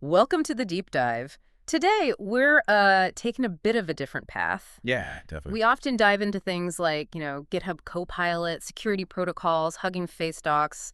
Welcome to the deep dive. Today, we're taking a bit of a different path. Yeah, definitely. We often dive into things like, GitHub Copilot, security protocols, Hugging Face docs,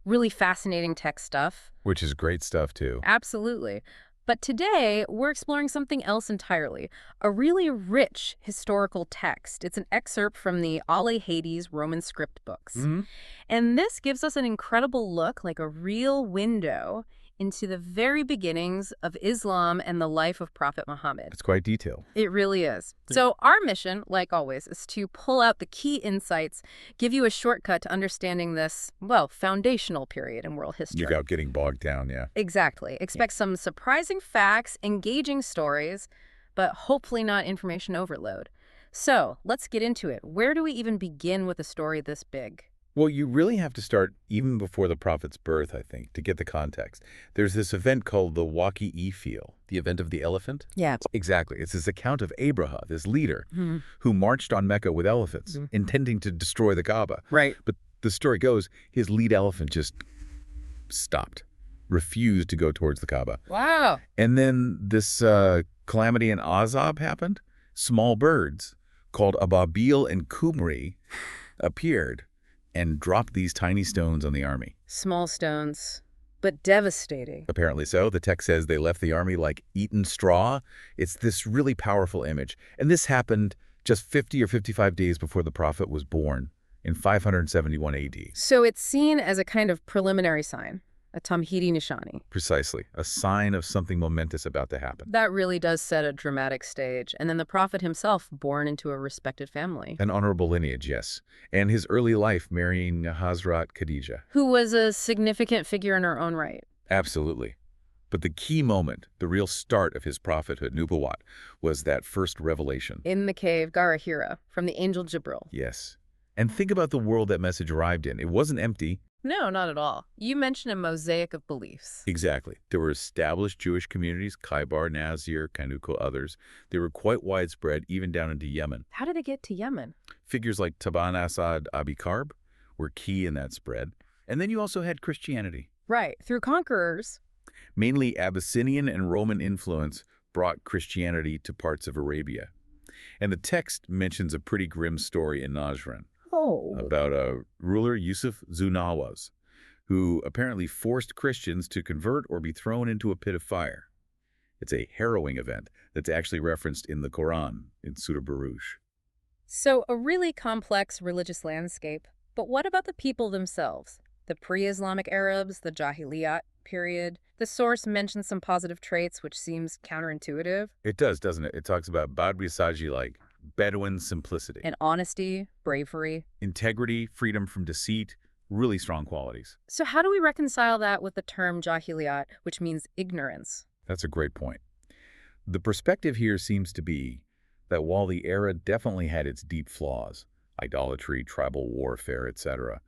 really fascinating tech stuff. Which is great stuff, too. Absolutely. But today, we're exploring something else entirely, a really rich historical text. It's an excerpt from the Ale Hades Roman script books. Hmm. And this gives us an incredible look, like a real window into the very beginnings of Islam and the life of Prophet Muhammad. It's quite detailed. It really is. Yeah. So our mission, like always, is to pull out the key insights, give you a shortcut to understanding this, well, foundational period in world history. Without getting bogged down, yeah. Exactly. Expect some surprising facts, engaging stories, but hopefully not information overload. So let's get into it. Where do we even begin with a story this big? Well, you really have to start even before the prophet's birth, I think, to get the context. There's this event called the Waqi'i Field, the event of the elephant. Yeah. Exactly. It's this account of Abraha, this leader, Hmm. who marched on Mecca with elephants, Mhm. intending to destroy the Kaaba. Right. But the story goes, his lead elephant just stopped, refused to go towards the Kaaba. Wow. And then this calamity in Azab happened. Small birds called Ababil and Kumri appeared and dropped these tiny stones on the army. Small stones, but devastating. Apparently so. The text says they left the army like eaten straw. It's this really powerful image. And this happened just 50 or 55 days before the prophet was born in 571 AD. So it's seen as a kind of preliminary sign, a tamhidi nishani. Precisely. A sign of something momentous about to happen. That really does set a dramatic stage. And then the prophet himself, born into a respected family, An honorable lineage, yes. And his early life marrying Hazrat Khadijah. who was a significant figure in her own right. Absolutely. But the key moment, the real start of his prophethood, Nubuwat, was that first revelation. In the cave, Gara Hira, from the angel Jibril. Yes. And think about the world that message arrived in. It wasn't empty. No, not at all. You mentioned a mosaic of beliefs. Exactly. There were established Jewish communities, Khaybar, Nazir, Kanuko, others. They were quite widespread, even down into Yemen. How did they get to Yemen? Figures like Taban Asad Abi Karb were key in that spread. And then you also had Christianity. Right, through conquerors. Mainly Abyssinian and Roman influence brought Christianity to parts of Arabia. And the text mentions a pretty grim story in Najran about a ruler, Yusuf Zunawas, who apparently forced Christians to convert or be thrown into a pit of fire. It's a harrowing event that's actually referenced in the Quran, in Surah Baruch. So a really complex religious landscape. But what about the people themselves? The pre-Islamic Arabs, the Jahiliyat period. The source mentions some positive traits, which seems counterintuitive. It does, doesn't it? It talks about Badri Saji like Bedouin simplicity, And honesty, bravery. integrity, freedom from deceit, really strong qualities. So how do we reconcile that with the term Jahiliyat, which means ignorance? That's a great point. The perspective here seems to be that while the era definitely had its deep flaws, idolatry, tribal warfare, etc.,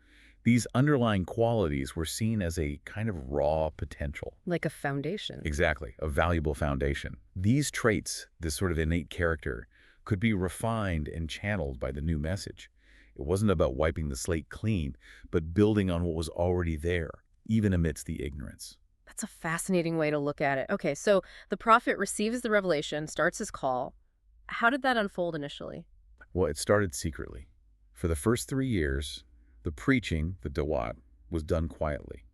these underlying qualities were seen as a kind of raw potential. Like a foundation. Exactly, a valuable foundation. These traits, this sort of innate character, could be refined and channeled by the new message. It wasn't about wiping the slate clean, but building on what was already there, even amidst the ignorance. That's a fascinating way to look at it. Okay, so the prophet receives the revelation, starts his call. How did that unfold initially? Well, it started secretly. For the first 3 years, the preaching, the dawat, was done quietly,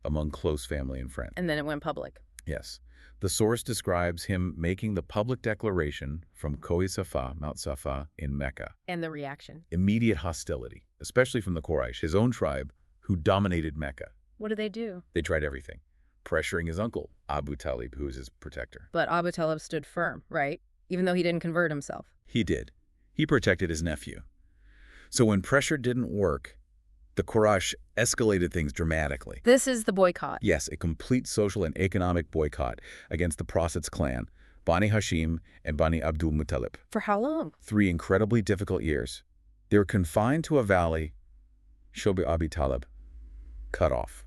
among close family and friends. And then it went public. Yes. The source describes him making the public declaration from Khoi Safa, Mount Safa, in Mecca. And the reaction. Immediate hostility, especially from the Quraysh, his own tribe, who dominated Mecca. What did they do? They tried everything, pressuring his uncle, Abu Talib, who was his protector. But Abu Talib stood firm, right? Even though he didn't convert himself. He did. He protected his nephew. So when pressure didn't work, the Quraysh escalated things dramatically. This is the boycott. Yes, a complete social and economic boycott against the Prophet's clan, Bani Hashim and Bani Abdul Muttalib. For how long? 3 incredibly difficult years. They were confined to a valley, Shobi Abi Talib, cut off.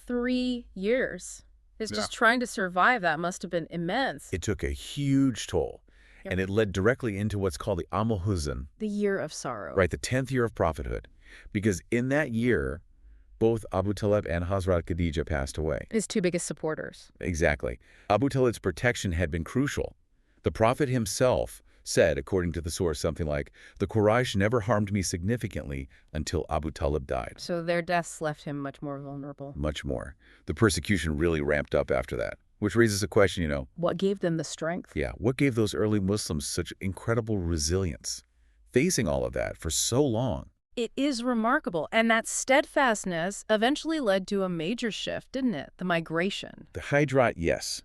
3 years. It's Yeah. just trying to survive. That must have been immense. It took a huge toll, Yep. and it led directly into what's called the Amul Huzn, The year of sorrow. right, the 10th year of prophethood. Because in that year, Both Abu Talib and Hazrat Khadija passed away. His two biggest supporters. Exactly. Abu Talib's protection had been crucial. The Prophet himself said, according to the source, something like, "The Quraysh never harmed me significantly until Abu Talib died." So their deaths left him much more vulnerable. Much more. The persecution really ramped up after that, which raises a question, What gave them the strength? yeah, what gave those early Muslims such incredible resilience, facing all of that for so long? It is remarkable, and that steadfastness eventually led to a major shift, didn't it? The migration. The Hijrat, yes.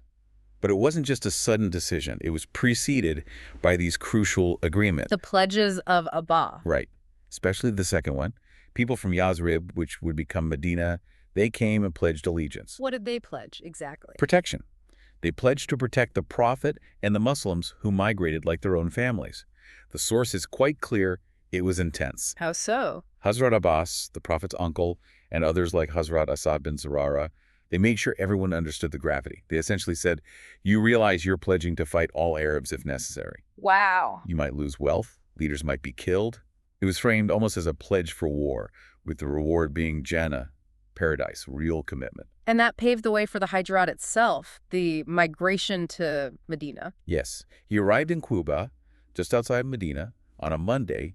But it wasn't just a sudden decision. It was preceded by these crucial agreements. The pledges of Abba. Right. Especially the second one. People from Yazrib, which would become Medina, they came and pledged allegiance. What did they pledge, exactly? Protection. They pledged to protect the Prophet and the Muslims who migrated like their own families. The source is quite clear. It was intense. How so? Hazrat Abbas, the Prophet's uncle, and others like Hazrat Asad bin Zurara, they made sure everyone understood the gravity. They essentially said, you realize you're pledging to fight all Arabs if necessary. Wow. You might lose wealth. Leaders might be killed. It was framed almost as a pledge for war, with the reward being Jannah, paradise, real commitment. And that paved the way for the Hijrat itself, the migration to Medina. Yes, he arrived in Quba, just outside Medina, on a Monday,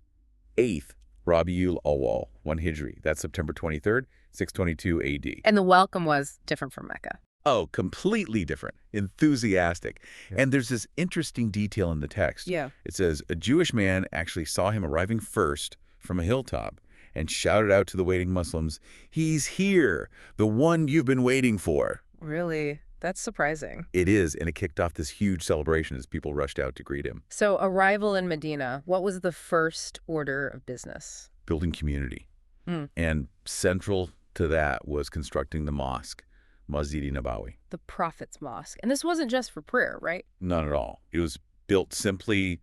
8th Rabiul Awwal, 1 Hijri. That's September 23rd, 622 AD. And the welcome was different from Mecca. Oh, completely different, enthusiastic. Yeah. And there's this interesting detail in the text. Yeah. It says, a Jewish man actually saw him arriving first from a hilltop and shouted out to the waiting Muslims, "He's here, the one you've been waiting for." Really? That's surprising. It is, and it kicked off this huge celebration as people rushed out to greet him. So arrival in Medina, what was the first order of business? Building community. And central to that was constructing the mosque, Masjid-i-Nabawi. The Prophet's Mosque. And this wasn't just for prayer, right? Not at all. It was built simply,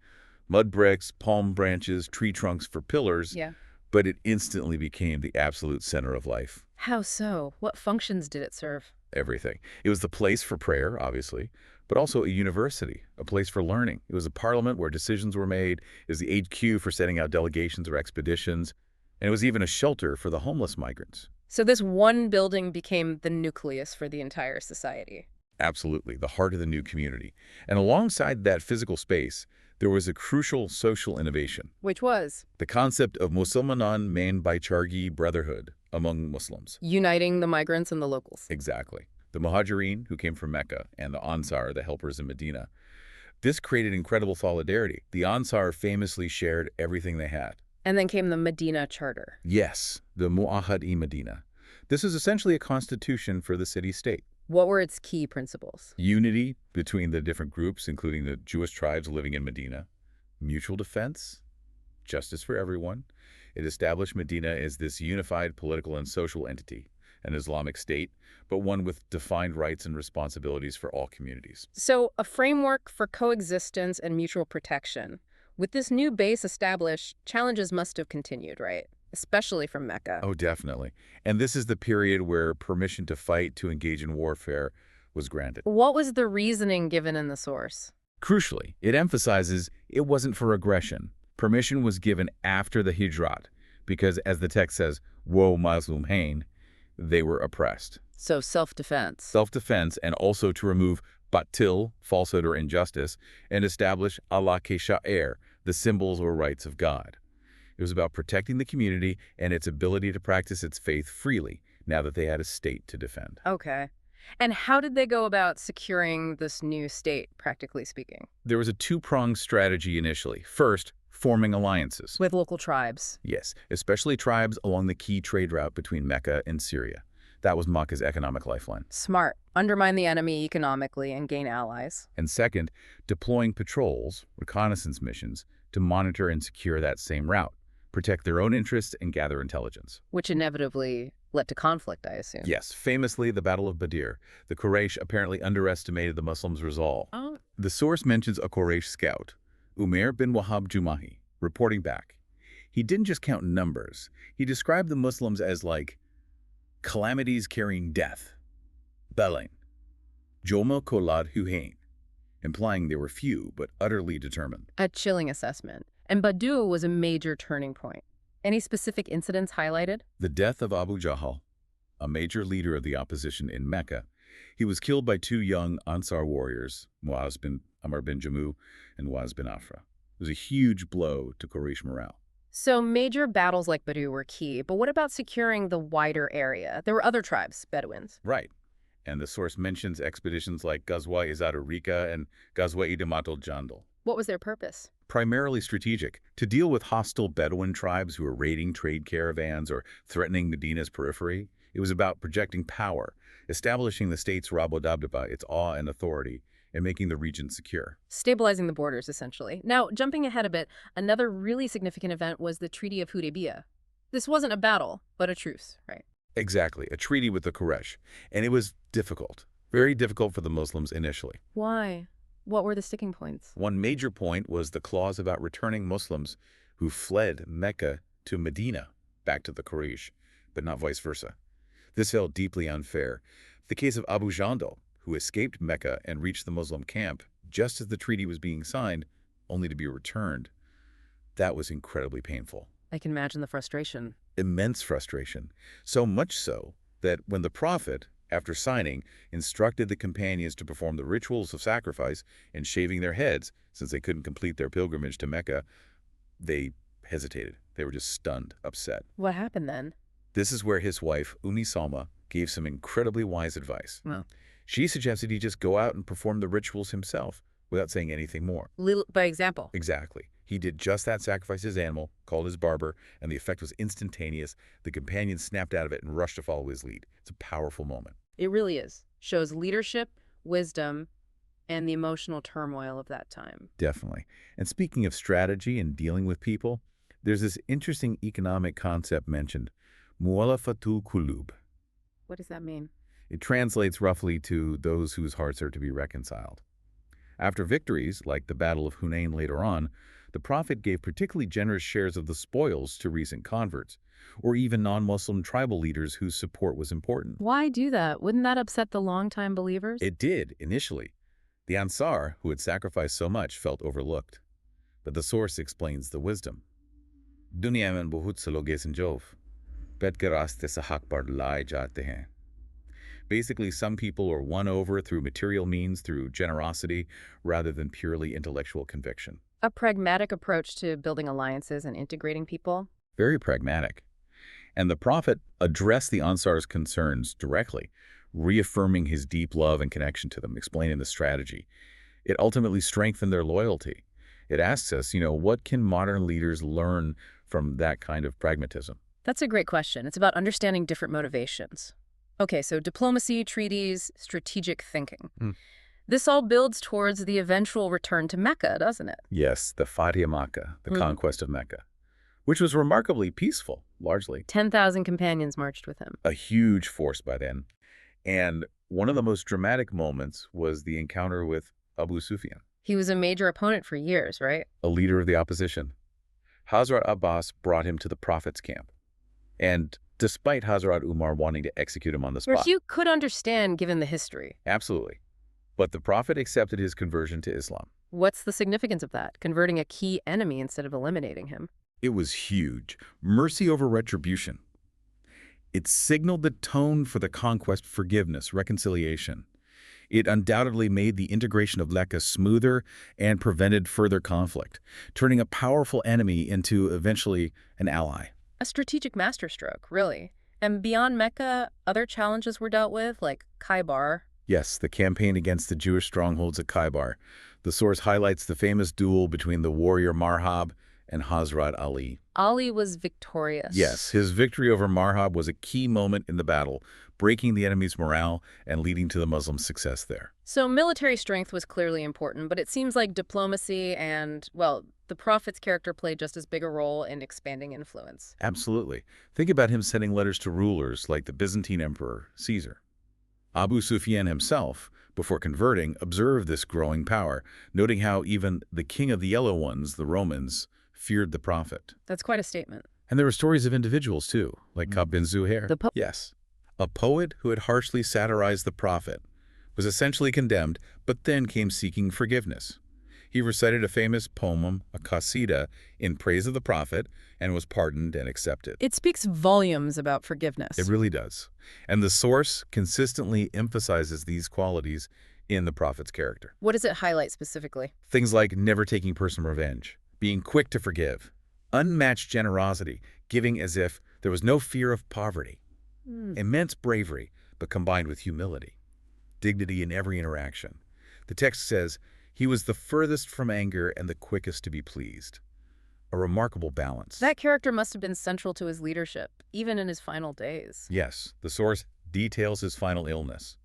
mud bricks, palm branches, tree trunks for pillars. Yeah. But it instantly became the absolute center of life. How so? What functions did it serve? Everything. It was the place for prayer, obviously, but also a university, a place for learning. It was a parliament where decisions were made. It was the HQ for setting out delegations or expeditions. And it was even a shelter for the homeless migrants. So this one building became the nucleus for the entire society. Absolutely, the heart of the new community. And alongside that physical space, there was a crucial social innovation. Which was? The concept of Musulmanan Main Baichargi brotherhood among Muslims. Uniting the migrants and the locals. Exactly. The Muhajirin, who came from Mecca, and the Ansar, the helpers in Medina. This created incredible solidarity. The Ansar famously shared everything they had. And then came the Medina Charter. Yes, the Mu'ahad-i-Medina. This is essentially a constitution for the city-state. What were its key principles? Unity between the different groups, including the Jewish tribes living in Medina. Mutual defense. Justice for everyone. It established Medina as this unified political and social entity, an Islamic state, but one with defined rights and responsibilities for all communities. So a framework for coexistence and mutual protection. With this new base established, challenges must have continued, right? Especially from Mecca. Oh, definitely. And this is the period where permission to fight, to engage in warfare, was granted. What was the reasoning given in the source? Crucially, it emphasizes it wasn't for aggression. Permission was given after the Hijrat, because as the text says, "Woe Muslim Hain," they were oppressed. So self-defense. Self-defense, and also to remove batil, falsehood or injustice, and establish Allah ke sha'ir, the symbols or rights of God. It was about protecting the community and its ability to practice its faith freely, now that they had a state to defend. Okay. And how did they go about securing this new state, practically speaking? There was a two-pronged strategy initially. First, forming alliances. With local tribes. Yes, especially tribes along the key trade route between Mecca and Syria. That was Makkah's economic lifeline. Smart. Undermine the enemy economically and gain allies. And second, deploying patrols, reconnaissance missions, to monitor and secure that same route, protect their own interests, and gather intelligence. Which inevitably led to conflict, I assume. Yes, famously the Battle of Badr. The Quraysh apparently underestimated the Muslims' resolve. Oh. The source mentions a Quraysh scout, Umair bin Wahab Jumahi, reporting back. He didn't just count numbers. He described the Muslims as like calamities carrying death, Belain, Joma Kolad Huhain, implying they were few but utterly determined. A chilling assessment. And Badr was a major turning point. Any specific incidents highlighted? The death of Abu Jahl, a major leader of the opposition in Mecca. He was killed by two young Ansar warriors, Muaz bin Amr bin Jammu and Muaz bin Afra. It was a huge blow to Quraysh morale. So major battles like Badr were key, but what about securing the wider area? There were other tribes, Bedouins. Right. And the source mentions expeditions like Ghazwa Izad-ul-Rika and Ghazwa Idamat al-Jandal. What was their purpose? Primarily strategic, to deal with hostile Bedouin tribes who were raiding trade caravans or threatening Medina's periphery. It was about projecting power, establishing the state's Rabodabdaba, its awe and authority, and making the region secure. Stabilizing the borders, essentially. Now, jumping ahead a bit, another really significant event was the Treaty of Hudaybiyah. This wasn't a battle, but a truce, right? Exactly, a treaty with the Quraysh. And it was difficult, very difficult for the Muslims initially. Why? What were the sticking points? One major point was the clause about returning Muslims who fled Mecca to Medina, back to the Quraysh, but not vice versa. This felt deeply unfair. The case of Abu Jandal, who escaped Mecca and reached the Muslim camp just as the treaty was being signed, only to be returned. That was incredibly painful. I can imagine the frustration. Immense frustration. So much so that when the Prophet, after signing, instructed the companions to perform the rituals of sacrifice and shaving their heads, since they couldn't complete their pilgrimage to Mecca, they hesitated. They were just stunned, upset. What happened then? This is where his wife, Salma, gave some incredibly wise advice. Well, She suggested he just go out and perform the rituals himself without saying anything more. by example. Exactly. He did just that, sacrificed his animal, called his barber, and the effect was instantaneous. The companions snapped out of it and rushed to follow his lead. It's a powerful moment. It really is. Shows leadership, wisdom, and the emotional turmoil of that time. Definitely. And speaking of strategy and dealing with people, there's this interesting economic concept mentioned, mu'alafatul kulub. What does that mean? It translates roughly to those whose hearts are to be reconciled. After victories, like the Battle of Hunain later on, the Prophet gave particularly generous shares of the spoils to recent converts, or even non-Muslim tribal leaders whose support was important. Why do that? Wouldn't that upset the longtime believers? It did, initially. The Ansar, who had sacrificed so much, felt overlooked. But the source explains the wisdom. Dunya mein bahut se log aise jov, bet ke raaste se haq par laye jaate hain. Basically, some people are won over through material means, through generosity, rather than purely intellectual conviction. A pragmatic approach to building alliances and integrating people? Very pragmatic. And the Prophet addressed the Ansar's concerns directly, reaffirming his deep love and connection to them, explaining the strategy. It ultimately strengthened their loyalty. It asks us, what can modern leaders learn from that kind of pragmatism? That's a great question. It's about understanding different motivations. Okay, so diplomacy, treaties, strategic thinking. This all builds towards the eventual return to Mecca, doesn't it? Yes, the Fatih Makkah, the conquest of Mecca, which was remarkably peaceful, largely. 10,000 companions marched with him. A huge force by then. And one of the most dramatic moments was the encounter with Abu Sufyan. He was a major opponent for years, right? A leader of the opposition. Hazrat Abbas brought him to the Prophet's camp. And despite Hazrat Umar wanting to execute him on the spot. Which you could understand given the history. Absolutely. But the Prophet accepted his conversion to Islam. What's the significance of that, converting a key enemy instead of eliminating him? It was huge. Mercy over retribution. It signaled the tone for the conquest, forgiveness, reconciliation. It undoubtedly made the integration of Mecca smoother and prevented further conflict, turning a powerful enemy into eventually an ally. A strategic masterstroke, really. And beyond Mecca, other challenges were dealt with, like Khaybar. Yes, the campaign against the Jewish strongholds at Khaybar. The source highlights the famous duel between the warrior Marhab and Hazrat Ali. Ali was victorious. Yes, his victory over Marhab was a key moment in the battle, breaking the enemy's morale and leading to the Muslim success there. So military strength was clearly important, but it seems like diplomacy and, well, the Prophet's character played just as big a role in expanding influence. Absolutely. Think about him sending letters to rulers like the Byzantine Emperor, Caesar. Abu Sufyan himself, before converting, observed this growing power, noting how even the king of the Yellow Ones, the Romans, feared the Prophet. That's quite a statement. And there were stories of individuals, too, like Ka'b bin Zuhair. Yes. A poet who had harshly satirized the Prophet was essentially condemned, but then came seeking forgiveness. He recited a famous poem, a qasida, in praise of the Prophet and was pardoned and accepted. It speaks volumes about It forgiveness. really does. And the source consistently emphasizes these qualities in the Prophet's character. What does it highlight specifically? Things like never taking personal revenge, being quick to forgive, unmatched generosity, giving as if there was no fear of poverty, immense bravery, but combined with humility, dignity in every interaction. The text says, he was the furthest from anger and the quickest to be pleased. A remarkable balance. That character must have been central to his leadership, even in his final days. Yes, the source details his final illness.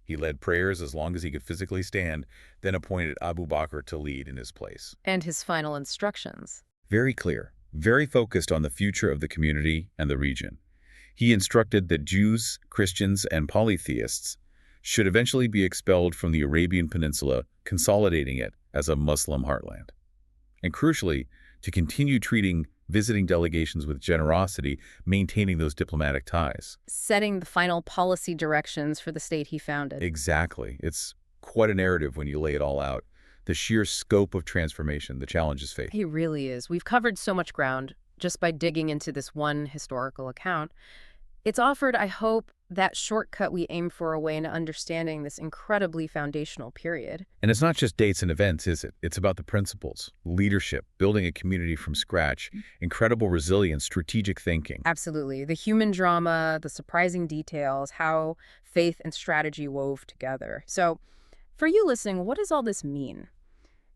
He led prayers as long as he could physically stand, then appointed Abu Bakr to lead in his place. And his final instructions. Very clear, very focused on the future of the community and the region. He instructed that Jews, Christians, and polytheists should eventually be expelled from the Arabian Peninsula, consolidating it as a Muslim heartland. And crucially, to continue treating visiting delegations with generosity, maintaining those diplomatic ties. Setting the final policy directions for the state he founded. Exactly. It's quite a narrative when you lay it all out. The sheer scope of transformation, the challenges faced. He really is. We've covered so much ground just by digging into this one historical account. It's offered, I hope, that shortcut we aim for a way into understanding this incredibly foundational period. And it's not just dates and events, is it? It's about the principles, leadership, building a community from scratch, incredible resilience, strategic thinking. Absolutely. The human drama, the surprising details, how faith and strategy wove together. So, for you listening, what does all this mean?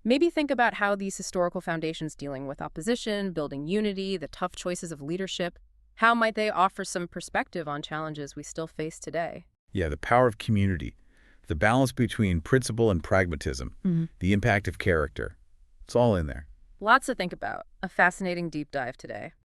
Maybe think about how these historical foundations dealing with opposition, building unity, the tough choices of leadership, how might they offer some perspective on challenges we still face today? Yeah, the power of community, the balance between principle and pragmatism, the impact of character. It's all in there. Lots to think about. A fascinating deep dive today.